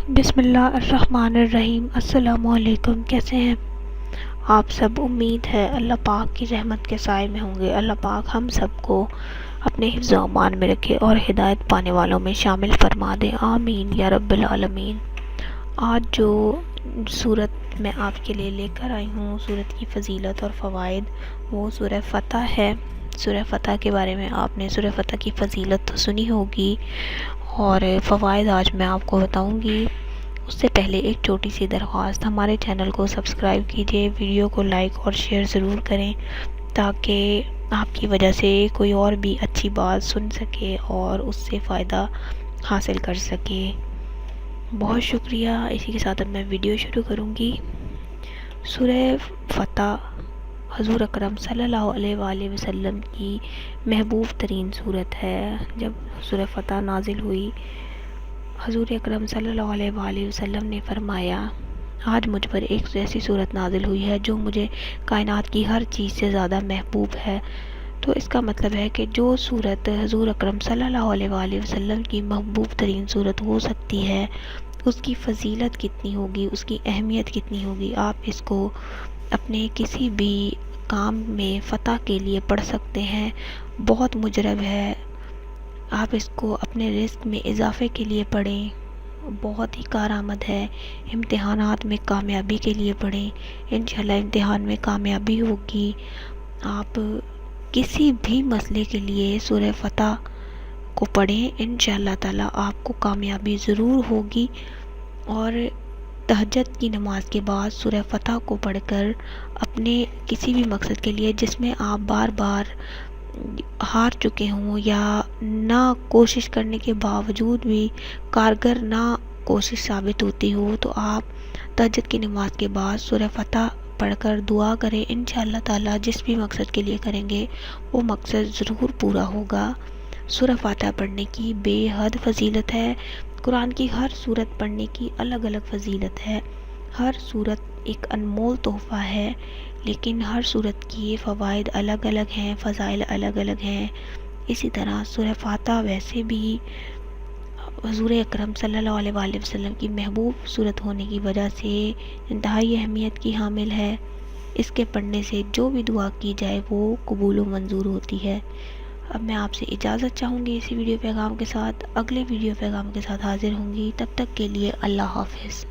بسم اللہ الرحمن الرحیم۔ السلام علیکم، کیسے ہیں آپ سب؟ امید ہے اللہ پاک کی رحمت کے سائے میں ہوں گے۔ اللہ پاک ہم سب کو اپنے حفظ و امان میں رکھے اور ہدایت پانے والوں میں شامل فرما دے، آمین یا رب العالمین۔ آج جو سورت میں آپ کے لیے لے کر آئی ہوں، سورت کی فضیلت اور فوائد، وہ سورہ فتح ہے۔ سورہ فتح کے بارے میں آپ نے سورہ فتح کی فضیلت تو سنی ہوگی اور فوائد آج میں آپ کو بتاؤں گی۔ اس سے پہلے ایک چھوٹی سی درخواست، ہمارے چینل کو سبسکرائب کیجیے، ویڈیو کو لائک اور شیئر ضرور کریں تاکہ آپ کی وجہ سے کوئی اور بھی اچھی بات سن سکے اور اس سے فائدہ حاصل کر سکے۔ بہت شکریہ۔ اسی کے ساتھ اب میں ویڈیو شروع کروں گی۔ سورہ فتح حضور اکرم صلی اللہ علیہ وآلہ وسلم کی محبوب ترین سورت ہے۔ جب سورہ فتح نازل ہوئی، حضور اکرم صلی اللہ علیہ وآلہ وسلم نے فرمایا، آج مجھ پر ایک ایسی سورت نازل ہوئی ہے جو مجھے کائنات کی ہر چیز سے زیادہ محبوب ہے۔ تو اس کا مطلب ہے کہ جو سورت حضور اکرم صلی اللہ علیہ وآلہ وسلم کی محبوب ترین سورت ہو سکتی ہے، اس کی فضیلت کتنی ہوگی، اس کی اہمیت کتنی ہوگی۔ آپ اس کو اپنے کسی بھی کام میں فتح کے لیے پڑھ سکتے ہیں، بہت مجرب ہے۔ آپ اس کو اپنے رزق میں اضافے کے لیے پڑھیں، بہت ہی کارآمد ہے۔ امتحانات میں کامیابی کے لیے پڑھیں، انشاءاللہ امتحان میں کامیابی ہوگی۔ آپ کسی بھی مسئلے کے لیے سورہ فتح کو پڑھیں، انشاءاللہ تعالی آپ کو کامیابی ضرور ہوگی۔ اور تہجد کی نماز کے بعد سورہ فتح کو پڑھ کر اپنے کسی بھی مقصد کے لیے جس میں آپ بار بار ہار چکے ہوں یا نہ کوشش کرنے کے باوجود بھی کارگر نہ کوشش ثابت ہوتی ہو، تو آپ تہجد کی نماز کے بعد سورہ فتح پڑھ کر دعا کریں، انشاءاللہ تعالی جس بھی مقصد کے لیے کریں گے وہ مقصد ضرور پورا ہوگا۔ سورہ فاتحہ پڑھنے کی بے حد فضیلت ہے۔ قرآن کی ہر سورت پڑھنے کی الگ الگ فضیلت ہے۔ ہر سورت ایک انمول تحفہ ہے، لیکن ہر سورت کی فوائد الگ الگ ہیں، فضائل الگ الگ ہیں۔ اسی طرح سورہ فاتحہ ویسے بھی حضور اکرم صلی اللہ علیہ وآلہ وسلم کی محبوب سورت ہونے کی وجہ سے انتہائی اہمیت کی حامل ہے۔ اس کے پڑھنے سے جو بھی دعا کی جائے وہ قبول و منظور ہوتی ہے۔ اب میں آپ سے اجازت چاہوں گی اسی ویڈیو پیغام کے ساتھ۔ اگلے ویڈیو پیغام کے ساتھ حاضر ہوں گی، تب تک کے لیے اللہ حافظ۔